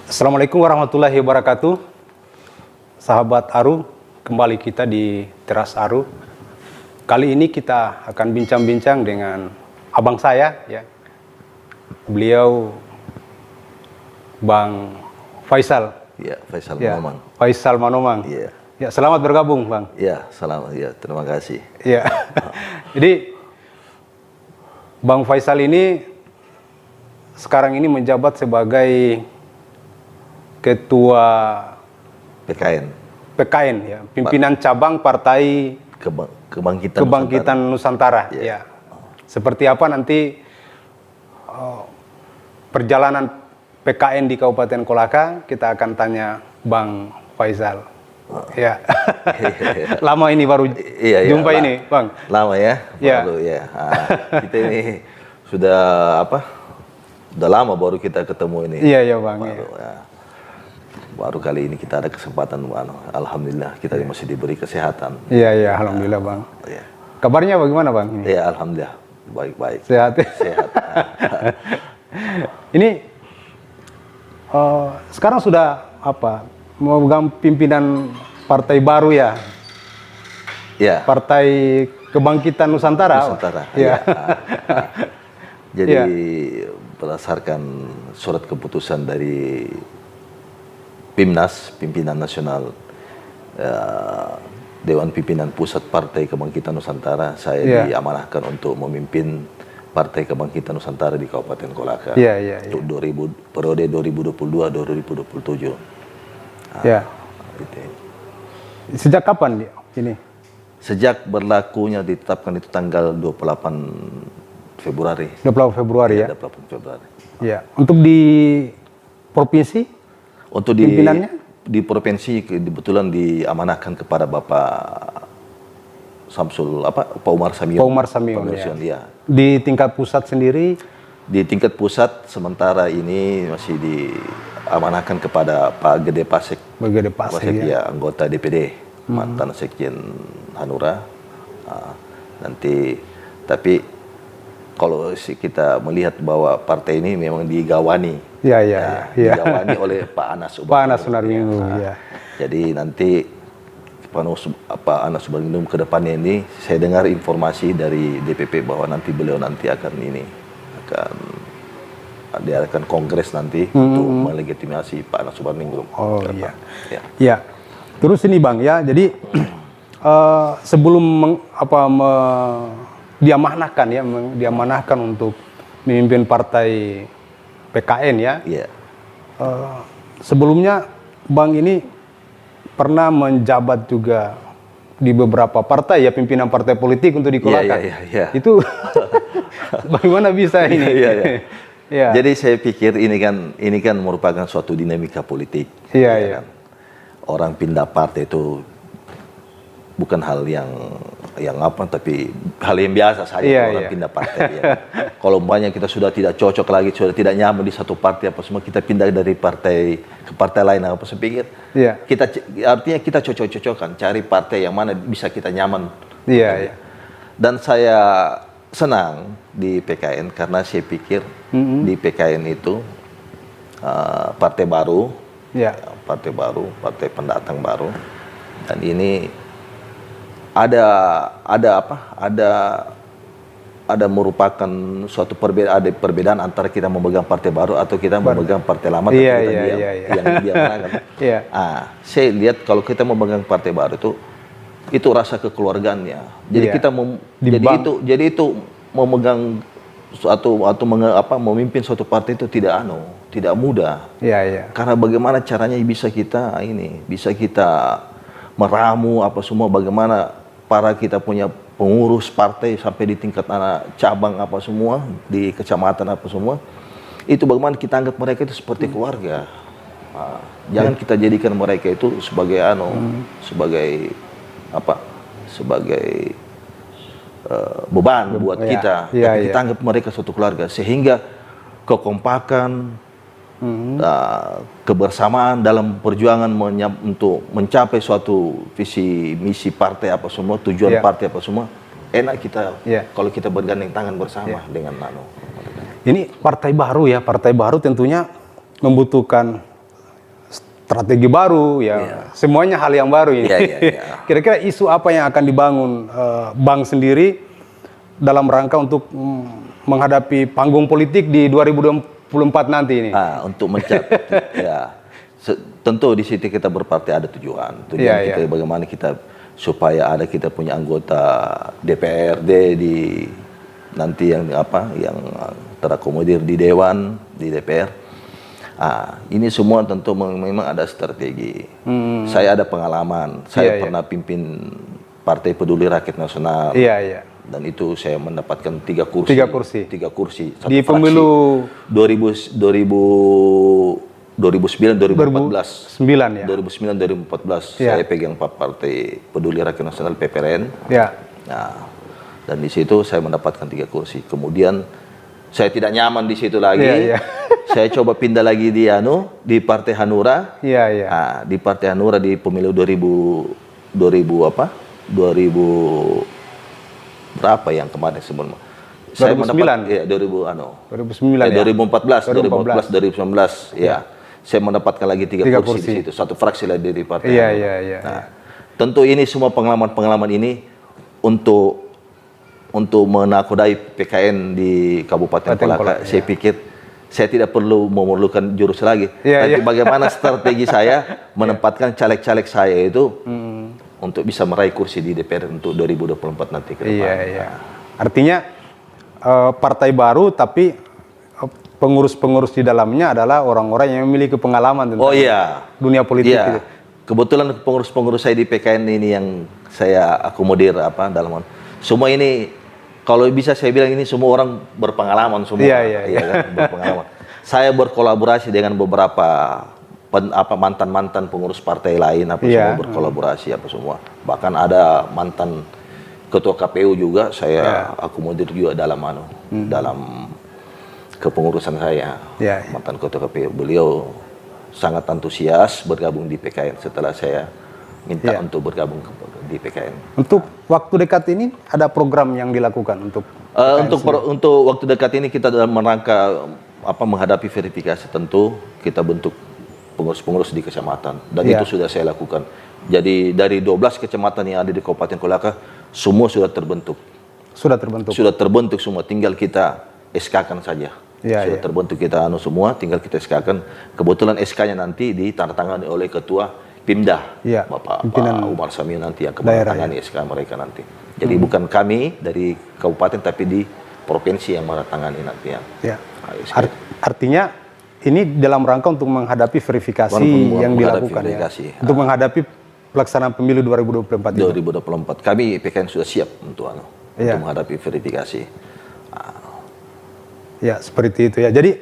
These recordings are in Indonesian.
Assalamualaikum warahmatullahi wabarakatuh. Sahabat Aru, kembali kita di Teras Aru. Kali ini kita akan bincang-bincang dengan abang saya, ya. Beliau Bang Faisal. Ya, Faisal Ya, Manomang. Faisal Manomang. Iya. Ya, selamat bergabung, Bang. Ya, selamat. Ya, terima kasih. Ya. Jadi Bang Faisal ini sekarang ini menjabat sebagai Ketua PKN. PKN, ya, pimpinan cabang Partai Kebangkitan Nusantara. Ya. Ya. Seperti apa nanti perjalanan PKN di Kabupaten Kolaka, kita akan tanya Bang Faisal. Ya. Lama ini baru jumpa ini, Bang. Lama ya? Ya. Baru ya. Kita ini sudah udah lama baru kita ketemu ini. Iya, ya, Bang. Baru, ya. Baru kali ini kita ada kesempatan, alhamdulillah kita masih diberi kesehatan. Iya, ya, alhamdulillah, Bang. Ya. Kabarnya bagaimana, Bang? Ini? Ya, alhamdulillah baik-baik. Sehat. Sehat. Ini sekarang sudah memegang pimpinan partai baru, ya? Ya. Partai Kebangkitan Nusantara. Nusantara. Ya. Jadi Ya. berdasarkan surat keputusan dari PIMNAS, Pimpinan Nasional Dewan Pimpinan Pusat Partai Kebangkitan Nusantara, saya Ya. diamanahkan untuk memimpin Partai Kebangkitan Nusantara di Kabupaten Kolaka untuk periode 2022-2027. Ya. Gitu. Sejak kapan dia ini? Sejak berlakunya ditetapkan itu tanggal 28 Februari. 28 Februari, ya? 28 Februari. Ya. Untuk di provinsi? Untuk di provinsi kebetulan diamanahkan kepada Bapak Pak Umar Samion. Pak Umar Samion, ya. Ya. Di tingkat pusat sendiri? Di tingkat pusat sementara ini masih diamanahkan kepada Pak Gede Pasek. Pak Gede Pasek, ya, anggota DPD, mantan Sekjen Hanura. Nanti tapi kalau kita melihat bahwa partai ini memang digawani, digawani oleh Pak Anas Sunarminggu. Ya. Jadi nanti Pak Anas Sunarminggu ke depannya ini, saya dengar informasi dari DPP bahwa nanti beliau akan diadakan kongres nanti untuk melegitimasi Pak Anas Sunarminggu. Oh, iya. Ya. Terus ini, Bang, ya. Jadi sebelum diamanahkan untuk memimpin partai PKN, ya. Iya. Sebelumnya Bang ini pernah menjabat juga di beberapa partai, ya, pimpinan partai politik untuk di Kolaka. Iya. Itu bagaimana bisa ini? Ya. Jadi saya pikir ini kan merupakan suatu dinamika politik. Iya. Kan? Orang pindah partai itu bukan hal yang tapi hal yang biasa saja orang pindah partai. Ya. Kalau umpamanya kita sudah tidak cocok lagi, sudah tidak nyaman di satu partai semua, kita pindah dari partai ke partai lain saya pikir. Artinya kita cocok-cocokan, cari partai yang mana bisa kita nyaman. Iya. Dan saya senang di PKN karena saya pikir di PKN itu partai baru, partai pendatang baru, dan ini ada merupakan suatu perbedaan antara kita memegang partai baru atau kita memegang partai lama tapi kita diam. Saya lihat kalau kita memegang partai baru itu rasa kekeluargaannya. Jadi kita jadi itu memegang suatu atau memimpin suatu partai itu tidak mudah. Karena bagaimana caranya bisa kita meramu semua, bagaimana kita punya pengurus partai sampai di tingkat cabang semua, di kecamatan semua, itu bagaimana kita anggap mereka itu seperti keluarga. Jangan kita jadikan mereka itu sebagai sebagai beban buat kita, tapi kita anggap mereka suatu keluarga, sehingga kekompakan, kebersamaan dalam perjuangan untuk mencapai suatu visi misi partai semua, tujuan partai semua, enak kita kalau kita bergandeng tangan bersama dengan Ini partai baru, ya, partai baru tentunya membutuhkan strategi baru, ya semuanya hal yang baru ini. Kira-kira isu apa yang akan dibangun bank sendiri dalam rangka untuk menghadapi panggung politik di 2024 nanti ini? Untuk mencapai, tentu di situ kita berpartai ada tujuan kita bagaimana kita supaya kita punya anggota DPRD di nanti yang terakomodir di Dewan, di DPR. Ini semua tentu memang ada strategi. Saya ada pengalaman, saya pernah pimpin Partai Peduli Rakyat Nasional. Dan itu saya mendapatkan 3 kursi. 3 kursi. Di pemilu 2009 2014. 2009 2014 saya pegang Partai Peduli Rakyat Nasional PPRN. Dan di situ saya mendapatkan 3 kursi. Kemudian saya tidak nyaman di situ lagi. Saya coba pindah lagi di Partai Hanura. Di Partai Hanura di pemilu 2000 berapa yang kemarin sebelum 2009. Saya mendapat 2019 saya mendapatkan lagi 3 kursi di situ, 1 fraksi lagi dari partai. Tentu ini semua pengalaman ini untuk menakodai PKN di Kabupaten Kolaka. Saya pikir saya tidak perlu memerlukan jurus lagi. Tapi bagaimana strategi saya menempatkan caleg-caleg saya itu untuk bisa meraih kursi di DPR untuk 2024 nanti ke depan. Artinya partai baru tapi pengurus-pengurus di dalamnya adalah orang-orang yang memiliki pengalaman tentang dunia politik. Kebetulan pengurus-pengurus saya di PKN ini yang saya akomodir dalam semua ini, kalau bisa saya bilang ini semua orang berpengalaman semua. Berpengalaman. Saya berkolaborasi dengan beberapa mantan-mantan pengurus partai lain semua berkolaborasi semua. Bahkan ada mantan ketua KPU juga saya akomodir juga dalam dalam kepengurusan saya. Mantan ketua KPU, beliau sangat antusias bergabung di PKN setelah saya minta untuk bergabung di PKN. Untuk waktu dekat ini ada program yang dilakukan untuk untuk waktu dekat ini kita dalam rangka menghadapi verifikasi, tentu kita bentuk pengurus-pengurus di kecamatan, dan itu sudah saya lakukan. Jadi dari 12 kecamatan yang ada di Kabupaten Kolaka semua sudah terbentuk. Sudah terbentuk semua, tinggal kita SK-kan saja. Sudah terbentuk kita semua, tinggal kita SK-kan. Kebetulan SK-nya nanti ditandatangani oleh Ketua Pimda, Bapak Umar Samir nanti yang menandatangani SK mereka nanti. Jadi bukan kami dari kabupaten tapi di provinsi yang menandatangani nanti Artinya ini dalam rangka untuk menghadapi verifikasi yang dilakukan untuk menghadapi pelaksanaan pemilu 2024 itu. 2024 kami PKN sudah siap untuk menghadapi verifikasi. Seperti itu Jadi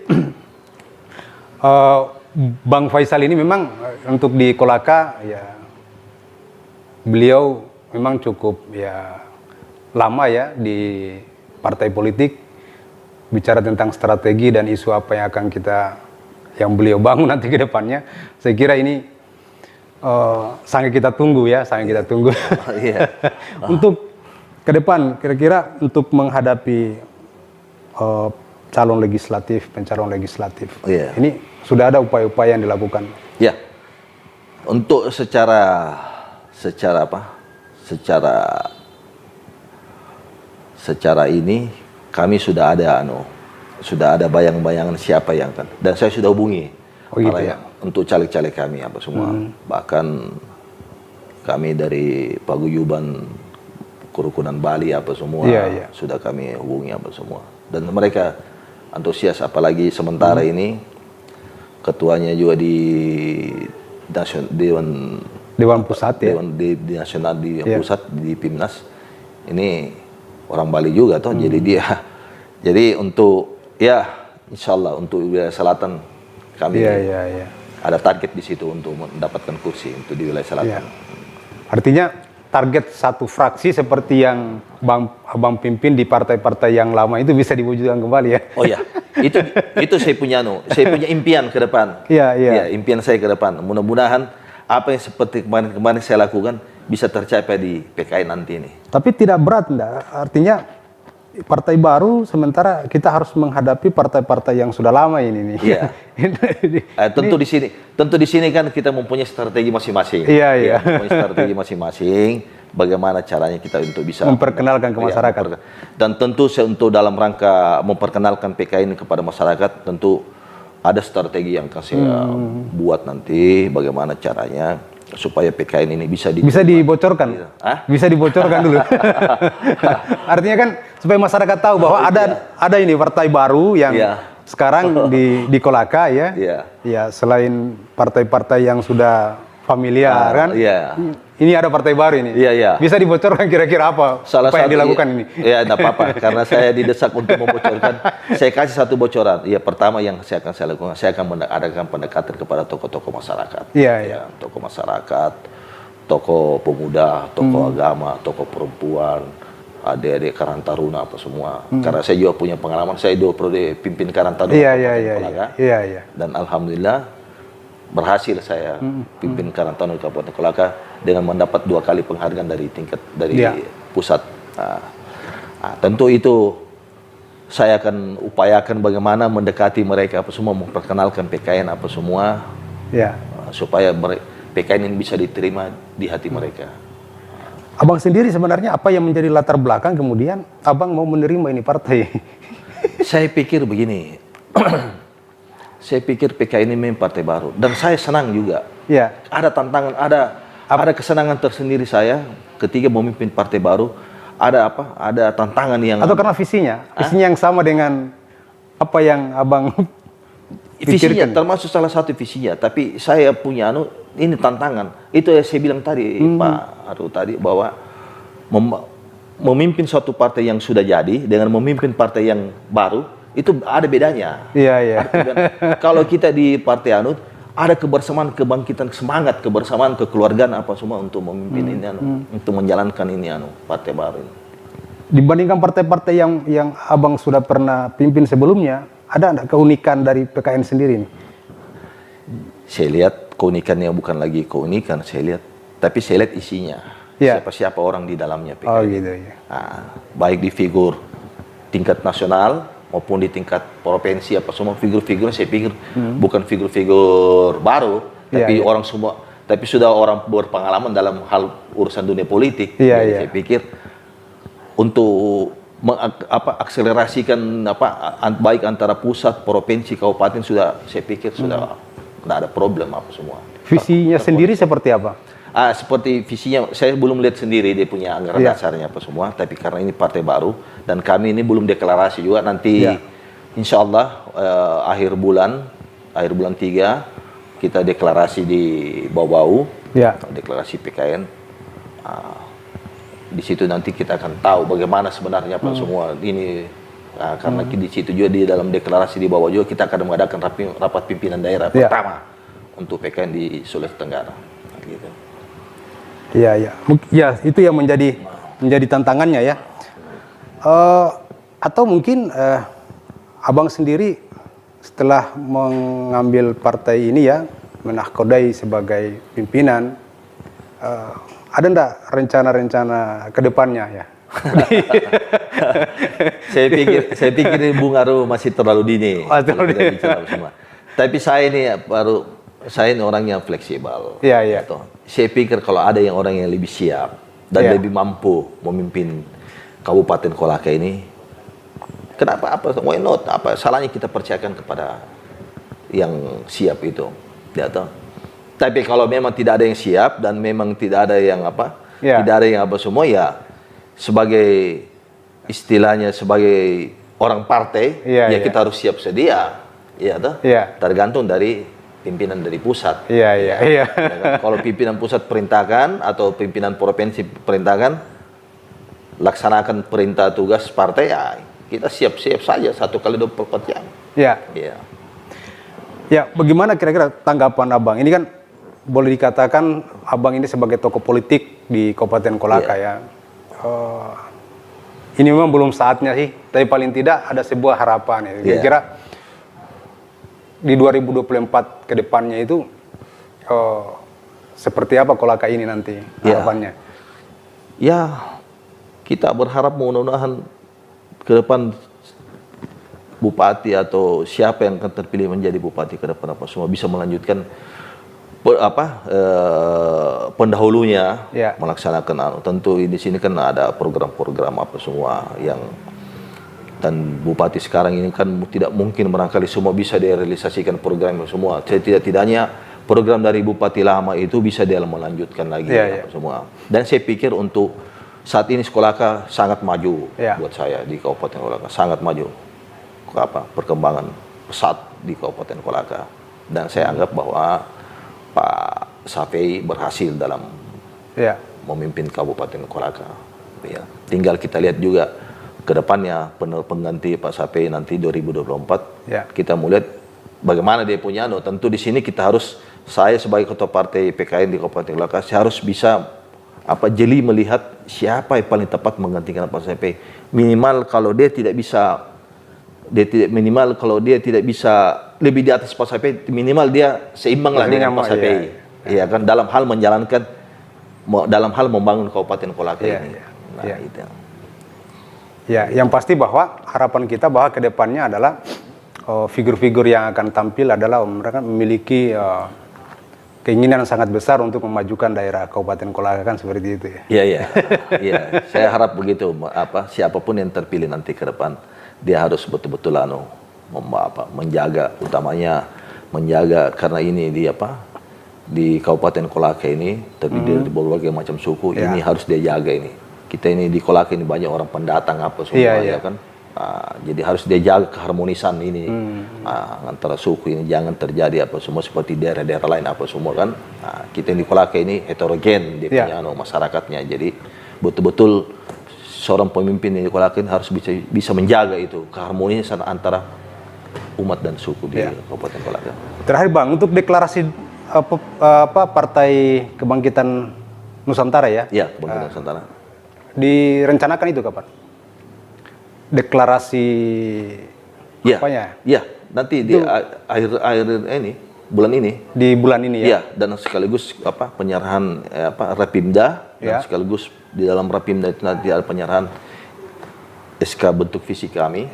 Bang Faisal ini memang untuk di Kolaka beliau memang cukup lama di partai politik, bicara tentang strategi dan isu apa yang akan yang beliau bangun nanti ke depannya. Saya kira ini sangat kita tunggu untuk ke depan, kira-kira untuk menghadapi pencalon legislatif. Ini sudah ada upaya-upaya yang dilakukan. Untuk secara ini kami sudah ada bayang-bayangan siapa yang akan, dan saya sudah hubungi untuk caleg-caleg kami semua. Bahkan kami dari Paguyuban Kerukunan Bali semua sudah kami hubungi semua, dan mereka antusias, apalagi sementara ini ketuanya juga di Dewan Pusat di nasional di pusat di Pimnas ini orang Bali juga jadi untuk insyaallah untuk wilayah selatan kami ada target di situ untuk mendapatkan kursi untuk di wilayah selatan. Artinya target satu fraksi seperti yang Abang pimpin di partai-partai yang lama itu bisa diwujudkan kembali itu saya punya impian ke depan. Impian saya ke depan. Mudah-mudahan apa yang seperti kemarin saya lakukan bisa tercapai di PKN nanti ini. Tapi tidak berat, enggak? Artinya partai baru, sementara kita harus menghadapi partai-partai yang sudah lama ini nih. Iya. Tentu di sini kan kita mempunyai strategi masing-masing. Iya, iya. Mempunyai strategi masing-masing. Bagaimana caranya kita untuk bisa memperkenalkan ke masyarakat. Dan tentu untuk dalam rangka memperkenalkan PKI ini kepada masyarakat, tentu ada strategi yang akan saya buat nanti. Bagaimana caranya supaya PKN ini bisa dibocorkan. Bisa dibocorkan dulu. Artinya kan supaya masyarakat tahu bahwa ada ini partai baru yang sekarang di Kolaka ya. Ya, selain partai-partai yang sudah familiar kan. Ini ada partai baru ini. Bisa dibocorkan kira-kira apa yang dilakukan ini? Ya, enggak apa-apa karena saya didesak untuk membocorkan. Saya kasih satu bocoran. Ya, pertama yang saya lakukan, saya akan mengadakan pendekatan kepada tokoh-tokoh masyarakat. Tokoh masyarakat, tokoh pemuda, tokoh agama, tokoh perempuan, adik-adik Karang Taruna apa semua. Karena saya juga punya pengalaman, saya 2 periode pimpin Karang Taruna. Dan alhamdulillah berhasil saya pimpin Karang Taruna Kabupaten Kolaka dengan mendapat 2 kali penghargaan dari pusat. Tentu itu saya akan upayakan bagaimana mendekati mereka apa semua, memperkenalkan PKN apa semua, supaya PKN ini bisa diterima di hati mereka. Abang sendiri sebenarnya apa yang menjadi latar belakang kemudian abang mau menerima ini partai? Saya pikir begini. Saya pikir PKI ini memang partai baru dan saya senang juga. Ada tantangan, ada kesenangan tersendiri saya ketika memimpin partai baru. Ada tantangan yang atau karena visinya yang sama dengan apa yang abang visinya termasuk salah satu visinya. Tapi saya punya ini tantangan. Itu yang saya bilang tadi Pak Aru tadi bahwa memimpin suatu partai yang sudah jadi dengan memimpin partai yang baru. Itu ada bedanya. Kalau kita di partai ada kebersamaan, kebangkitan semangat, kebersamaan, kekeluargaan apa semua untuk memimpin ini untuk menjalankan ini partai baru ini. Dibandingkan partai-partai yang abang sudah pernah pimpin sebelumnya, ada enggak keunikan dari PKN sendiri ini? Saya lihat keunikannya bukan lagi keunikan, saya lihat, tapi saya lihat isinya. Siapa orang di dalamnya PKN. Baik di figur tingkat nasional maupun di tingkat provinsi apa semua figur-figur saya pikir bukan figur-figur baru tapi orang semua tapi sudah orang berpengalaman dalam hal urusan dunia politik. Saya pikir untuk akselerasikan baik antara pusat, provinsi, kabupaten sudah saya pikir sudah tidak ada problem apa semua. Visinya sendiri seperti apa? Seperti visinya, saya belum lihat sendiri dia punya anggaran dasarnya apa semua, tapi karena ini partai baru dan kami ini belum deklarasi juga nanti insya Allah akhir bulan 3 kita deklarasi di Bau-Bau, deklarasi PKN. Di situ nanti kita akan tahu bagaimana sebenarnya apa semua ini. Karena di situ juga di dalam deklarasi di Bau-Bau juga kita akan mengadakan rapat pimpinan daerah pertama untuk PKN di Sulawesi Tenggara. Gitu. Ya, itu yang menjadi tantangannya ya. Atau mungkin abang sendiri setelah mengambil partai ini ya, menahkodai sebagai pimpinan, ada enggak rencana-rencana ke depannya ya? Saya pikir Bung Aru masih terlalu dini. Tapi saya ini orang yang fleksibel. Saya pikir kalau ada orang yang lebih siap dan lebih mampu memimpin Kabupaten Kolaka ini, kenapa? Why not? Apa salahnya kita percayakan kepada yang siap itu? Tapi kalau memang tidak ada yang siap dan memang tidak ada yang tidak ada yang semua ya, sebagai istilahnya sebagai orang partai kita harus siap sedia, tergantung dari pimpinan dari pusat. Kalau pimpinan pusat perintahkan atau pimpinan provinsi perintahkan, laksanakan perintah tugas partai kita siap-siap saja 1x24 jam. Bagaimana kira-kira tanggapan abang? Ini kan boleh dikatakan abang ini sebagai tokoh politik di Kabupaten Kolaka ya. Ini memang belum saatnya sih, tapi paling tidak ada sebuah harapan ya. Kira-kira di 2024 ke depannya itu seperti apa Kolaka ini nanti harapannya? Kita berharap mudah-mudahan ke depan bupati atau siapa yang akan terpilih menjadi bupati ke depan apa semua bisa melanjutkan pendahulunya melaksanakan tentu di sini kan ada program-program apa semua yang dan bupati sekarang ini kan tidak mungkin barangkali semua bisa direalisasikan program semua. Tidak-tidaknya program dari bupati lama itu bisa dia melanjutkan lagi semua. Dan saya pikir untuk saat ini Kolaka sangat maju buat saya di Kabupaten Kolaka, sangat maju. Perkembangan pesat di Kabupaten Kolaka. Dan saya anggap bahwa Pak Safei berhasil dalam memimpin Kabupaten Kolaka. Ya. Tinggal kita lihat juga ke depannya pengganti Pak Safei nanti 2024. Kita melihat bagaimana dia punya. Tentu di sini kita harus, saya sebagai ketua partai PKN di Kabupaten Kolaka, saya harus bisa jeli melihat siapa yang paling tepat menggantikan Pak Safei. Minimal kalau dia tidak bisa lebih di atas Pak Safei, minimal dia seimbang lah dengan Pak Safei. Iya kan, dalam hal menjalankan, dalam hal membangun Kabupaten Kolaka ini. Itu. Ya, yang pasti bahwa harapan kita bahwa kedepannya adalah figur-figur yang akan tampil adalah mereka memiliki keinginan sangat besar untuk memajukan daerah Kabupaten Kolaka, kan seperti itu ya. Iya. Saya harap begitu. Siapapun yang terpilih nanti ke depan, dia harus betul-betul menjaga, utamanya menjaga, karena ini di Kabupaten Kolaka ini terdiri dari berbagai macam suku, ini harus dia jaga ini. Kita ini di Kolaka ini banyak orang pendatang semua kan. Jadi harus dia jaga keharmonisan ini antara suku ini, jangan terjadi semua seperti daerah-daerah lain semua kan. Kita di Kolaka ini heterogen dia punya masyarakatnya, jadi betul-betul seorang pemimpin di Kolaka ini harus bisa menjaga itu keharmonisan antara umat dan suku di Kabupaten Kolaka. Terakhir Bang, untuk deklarasi Partai Kebangkitan Nusantara ya? Iya, Kebangkitan Nusantara. Direncanakan itu kapan? Deklarasi apanya? Iya, nanti di akhir ini, bulan ini. Di bulan ini ya? Iya, dan sekaligus penyerahan Rapimda, dan sekaligus di dalam Rapimda itu nanti ada penyerahan SK bentuk visi kami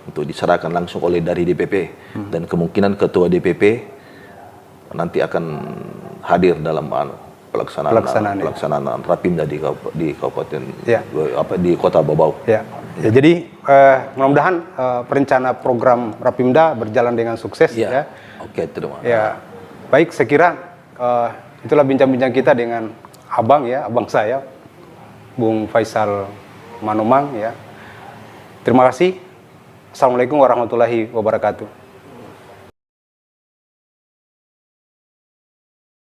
untuk diserahkan langsung oleh dari DPP, dan kemungkinan ketua DPP nanti akan hadir dalam pelaksanaan Rapimda di Kabupaten di Kota Babau. Jadi mudah-mudahan perencana program Rapimda berjalan dengan sukses ya. Oke, terima. Baik, saya kira itulah bincang-bincang kita dengan abang saya Bung Faisal Manumang ya. Terima kasih. Assalamualaikum warahmatullahi wabarakatuh.